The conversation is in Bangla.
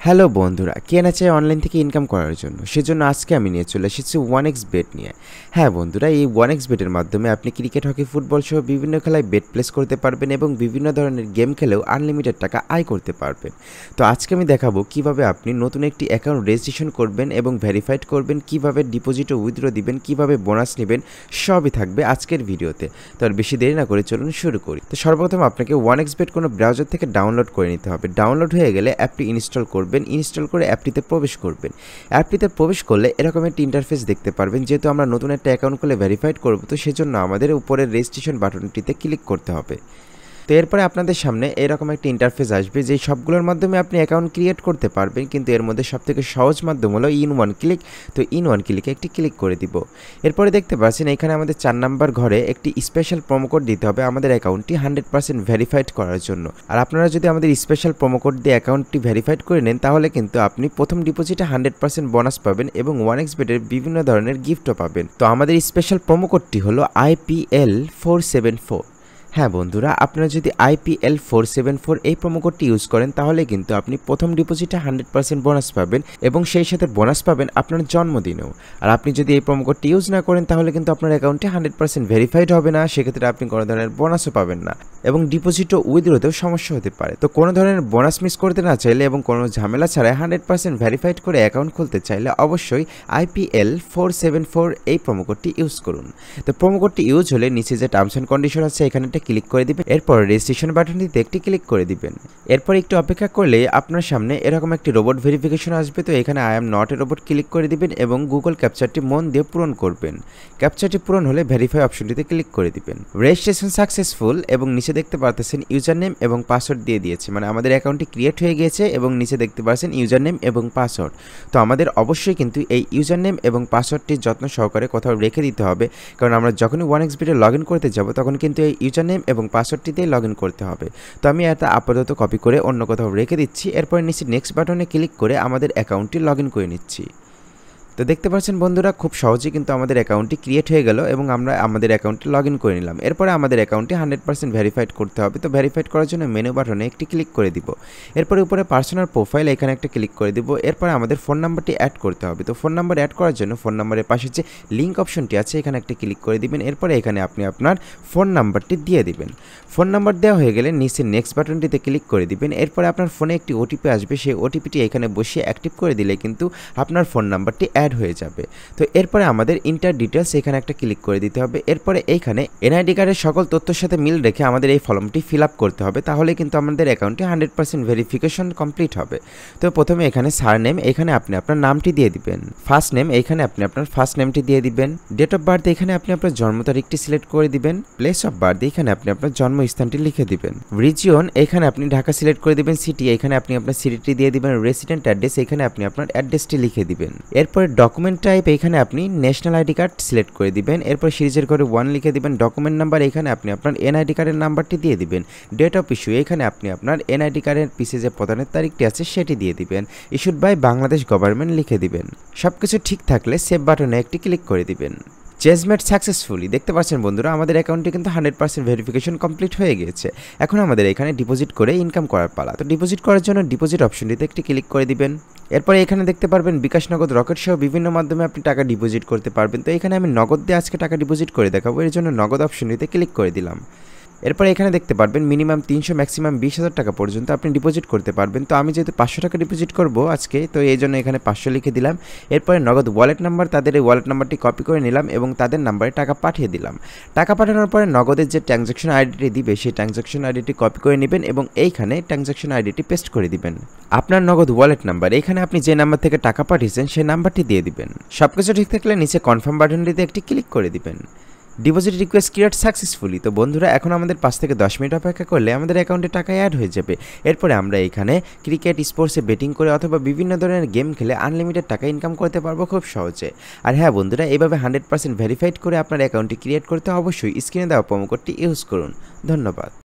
হ্যালো বন্ধুরা, কে না চায় অনলাইন থেকে ইনকাম করার জন্য? সেজন্য আজকে আমি নিয়ে চলে এসেছি 1xBet নিয়ে। হ্যাঁ বন্ধুরা, এই 1xBet এর মাধ্যমে আপনি ক্রিকেট, হকি, ফুটবল সহ বিভিন্ন খেলায় বেট প্লেস করতে পারবেন এবং বিভিন্ন ধরনের গেম খেলেও আনলিমিটেড টাকা আয় করতে পারবেন। তো আজকে আমি দেখাবো কিভাবে আপনি নতুন একটি অ্যাকাউন্ট রেজিস্ট্রেশন করবেন এবং ভেরিফাইড করবেন, কিভাবে ডিপোজিট ও উইথড্র দিবেন, কিভাবে বোনাস নেবেন, সবই থাকবে আজকের ভিডিওতে। তো আর বেশি দেরি না করে চলুন শুরু করি। তো সর্বপ্রথম আপনাকে 1xBet কোনো ব্রাউজার থেকে ডাউনলোড করে নিতে হবে। ডাউনলোড হয়ে গেলে অ্যাপটি ইনস্টল করবেন। ইনস্টল করে অ্যাপটিতে প্রবেশ করবেন। অ্যাপটিতে প্রবেশ করলে এরকম একটি ইন্টারফেস দেখতে পারবেন। যেহেতু আমরা নতুন একটা অ্যাকাউন্ট খুলে ভেরিফাইড করব, তো সেজন্য আমাদের উপরের রেজিস্ট্রেশন বাটনটিতে ক্লিক করতে হবে। তো এরপরে আপনাদের সামনে এরকম একটা ইন্টারফেস আসবে, যেই সবগুলোর মাধ্যমে আপনি অ্যাকাউন্ট ক্রিয়েট করতে পারবেন, কিন্তু এর মধ্যে সবথেকে সহজ মাধ্যম হলো ইন ওয়ান ক্লিক। তো ইন ওয়ান ক্লিকে একটি ক্লিক করে দিব। এরপরে দেখতে পাচ্ছেন এখানে আমাদের 4 নাম্বার ঘরে একটি স্পেশাল প্রোমোকোড দিতে হবে আমাদের অ্যাকাউন্টটি 100% ভেরিফাইড করার জন্য। আর আপনারা যদি আমাদের স্পেশাল প্রোমোকোড দিয়ে অ্যাকাউন্টটি ভেরিফাইড করে নেন, তাহলে কিন্তু আপনি প্রথম ডিপোজিটে 100% বোনাস পাবেন এবং 1xBet এর বিভিন্ন ধরনের গিফটও পাবেন। তো আমাদের স্পেশাল প্রোমোকোডটি হলো IPL474। হ্যাঁ বন্ধুরা, আপনারা যদি IPL474 এই প্রোমোকোডটি ইউজ করেন, তাহলে কিন্তু আপনি প্রথম ডিপোজিটে 100% বোনাস পাবেন এবং সেই সাথে বোনাস পাবেন আপনার জন্মদিনেও। আর আপনি যদি এই প্রোমোকোডটি ইউজ না করেন, তাহলে কিন্তু আপনার অ্যাকাউন্টে 100% ভেরিফাইড হবে না, সেক্ষেত্রে আপনি কোনো ধরনের বোনাসও পাবেন না এবং ডিপোজিট ও উইথড্রতেও সমস্যা হতে পারে। তো কোনো ধরনের বোনাস মিস করতে না চাইলে এবং কোনো ঝামেলা ছাড়াই 100% ভেরিফাইড করে অ্যাকাউন্ট খুলতে চাইলে অবশ্যই IPL474 এই প্রোমোকোডটি ইউজ করুন। তো প্রোমোকোডটি ইউজ হলে নিচে যে টার্মস অ্যান্ড কন্ডিশন আছে এখানে ক্লিক করে দিবেন। এরপর রেজিস্ট্রেশন বাটনটিতে একটি ক্লিক করে দিবেন। এরপর একটু অপেক্ষা করলে আপনার সামনে এরকম একটি রোবট ভেরিফিকেশন আসবে। তো এখানে I am not a robot click করে দিবেন এবং গুগল ক্যাপচারটি মন দিয়ে পূরণ করবেন। ক্যাপচারটি পূরণ হলে ভেরিফাই অপশনটিতে ক্লিক করে দিবেন। রেজিস্ট্রেশন সাকসেসফুল এবং নিচে দেখতে পাচ্ছেন ইউজার নেম এবং পাসওয়ার্ড দিয়ে দিয়েছে, মানে আমাদের অ্যাকাউন্টটি ক্রিয়েট হয়ে গিয়েছে এবং নিচে দেখতে পাচ্ছেন ইউজার নেম এবং পাসওয়ার্ড। তো আমাদের অবশ্যই কিন্তু এই ইউজার নেম এবং পাসওয়ার্ডটি যত্ন সহকারে কোথাও রেখে দিতে হবে, কারণ আমরা যখনই 1xBet লগ ইন করতে যাব তখন কিন্তু এই ইউজার নেম এবং পাসওয়ার্ডটিতেই লগ ইন করতে হবে। তো আমি এটা আপাতত কপি করে অন্য কোথাও রেখে দিচ্ছি। এরপর নিচে নেক্সট বাটনে ক্লিক করে আমাদের অ্যাকাউন্টটি লগ ইন করে নিচ্ছি। তো দেখতে পাচ্ছেন বন্ধুরা, খুব সহজেই কিন্তু আমাদের অ্যাকাউন্টটি ক্রিয়েট হয়ে গেল এবং আমরা আমাদের অ্যাকাউন্টে লগ ইন করে নিলাম। এরপরে আমাদের অ্যাকাউন্টটি 100% ভেরিফাইড করতে হবে। তো ভেরিফাইড করার জন্য মেনু বাটনে একটি ক্লিক করে দিব। এরপরে উপরে পার্সোনাল প্রোফাইল এখানে একটা ক্লিক করে দিব। এরপরে আমাদের ফোন নাম্বারটি অ্যাড করতে হবে। তো ফোন নাম্বার অ্যাড করার জন্য ফোন নাম্বারের পাশে যে লিঙ্ক অপশনটি আছে এখানে একটা ক্লিক করে দিবেন। এরপরে এখানে আপনি আপনার ফোন নাম্বারটি দিয়ে দিবেন। ফোন নাম্বার দেওয়া হয়ে গেলে নিচে নেক্সট বাটনটিতে ক্লিক করে দিবেন। এরপরে আপনার ফোনে একটি ওটিপি আসবে, সেই ওটিপিটি এখানে বসিয়ে অ্যাক্টিভ করে দিলে কিন্তু আপনার ফোন নাম্বারটি অ্যাড হয়ে যাবে। তো এরপরে আমাদের ইন্টার ডিটেলস এখানে একটা ক্লিক করে দিতে হবে। এরপরে এইখানে এনআইডি কার্ডের সকল তথ্যের সাথে মিল রেখে আমাদের এই ফর্মটি ফিল আপ করতে হবে, তাহলে কিন্তু আমাদের অ্যাকাউন্টে 100% ভেরিফিকেশন কমপ্লিট হবে। তো প্রথমে এখানে সারনেম এখানে আপনি আপনার নামটি দিয়ে দিবেন। ফার্স্ট নেম এখানে আপনি আপনার ফার্স্ট নেমটি দিয়ে দিবেন। ডেট অফ বার্থ এখানে আপনি আপনার জন্ম তারিখটি সিলেক্ট করে দিবেন। প্লেস অফ বার্থ এখানে আপনি আপনার জন্মস্থানটি লিখে দিবেন। রিজিয়ন এখানে আপনি ঢাকা সিলেক্ট করে দিবেন। সিটি এখানে আপনি আপনার সিটিটি দিয়ে দিবেন। রেসিডেন্ট অ্যাড্রেস এখানে আপনি আপনার অ্যাড্রেসটি লিখে দিবেন। এরপরে ডকুমেন্ট টাইপ এখানে আপনি ন্যাশনাল আইডি কার্ড সিলেক্ট করে দিবেন। এরপর সিরিজের ঘরে 1 লিখে দিবেন। ডকুমেন্ট নাম্বার এখানে আপনি আপনার এনআইডি কার্ডের নাম্বারটি দিয়ে দিবেন। ডেট অফ ইস্যু এখানে আপনি আপনার এনআইডি কার্ডের পিছে যে প্রদানের তারিখটি আছে সেটি দিয়ে দিবেন। ইস্যুড বাই বাংলাদেশ গভর্নমেন্ট লিখে দিবেন। সবকিছু ঠিক থাকলে সেভ বাটনে একটি ক্লিক করে দিবেন। চেজমেট সাকসেসফুলি। দেখতে পাচ্ছেন বন্ধুরা, আমাদের অ্যাকাউন্টে কিন্তু 100% ভেরিফিকেশন কমপ্লিট হয়ে গিয়েছে। এখন আমাদের এখানে ডিপোজিট করে ইনকাম করার পালা। তো ডিপোজিট করার জন্য ডিপোজিট অপশনটিতে একটি ক্লিক করে দিবেন। এরপরে এখানে দেখতে পারবেন বিকাশ, নগদ, রকেট সহ বিভিন্ন মাধ্যমে আপনি টাকা ডিপোজিট করতে পারবেন। তো এখানে আমি নগদ দিয়ে আজকে টাকা ডিপোজিট করে দেখাবো, এর জন্য নগদ অপশনটিতে ক্লিক করে দিলাম। এরপরে এখানে দেখতে পারবেন মিনিমাম 300 ম্যাক্সিমাম 20,000 টাকা পর্যন্ত আপনি ডিপোজিট করতে পারবেন। তো আমি যেহেতু 500 টাকা ডিপোজিট করব আজকে, তো এই জন্য এখানে 500 লিখে দিলাম। এরপরে নগদ ওয়ালেট নাম্বার, তাদের এই ওয়ালেট নাম্বারটি কপি করে নিলাম এবং তাদের নাম্বারে টাকা পাঠিয়ে দিলাম। টাকা পাঠানোর পরে নগদের যে ট্রানজ্যাকশন আইডিটি দিবে সেই ট্রানজ্যাকশন আইডিটি কপি করে নেবেন এবং এইখানে ট্রানজ্যাকশন আইডিটি পেস্ট করে দিবেন। আপনার নগদ ওয়ালেট নাম্বার এখানে আপনি যে নাম্বার থেকে টাকা পাঠিয়েছেন সেই নাম্বারটি দিয়ে দিবেন। সবকিছু ঠিক থাকলে নিচে কনফার্ম বাটনটিতে একটি ক্লিক করে দিবেন। Deposit request create successfully. তো বন্ধুরা, এখন আমাদের 5 থেকে 10 মিনিট অপেক্ষা করলে আমাদের অ্যাকাউন্টে টাকা অ্যাড হয়ে যাবে। এরপরে আমরা এখানে ক্রিকেট, স্পোর্টসে বেটিং করে অথবা বিভিন্ন ধরনের গেম খেলে আনলিমিটেড টাকা ইনকাম করতে পারবো খুব সহজে। আর হ্যাঁ বন্ধুরা, এইভাবে 100% ভেরিফাইড করে আপনার অ্যাকাউন্টটি ক্রিয়েট করতে অবশ্যই স্ক্রিনে দেওয়া প্রোমো কোডটি ইউজ করুন। ধন্যবাদ।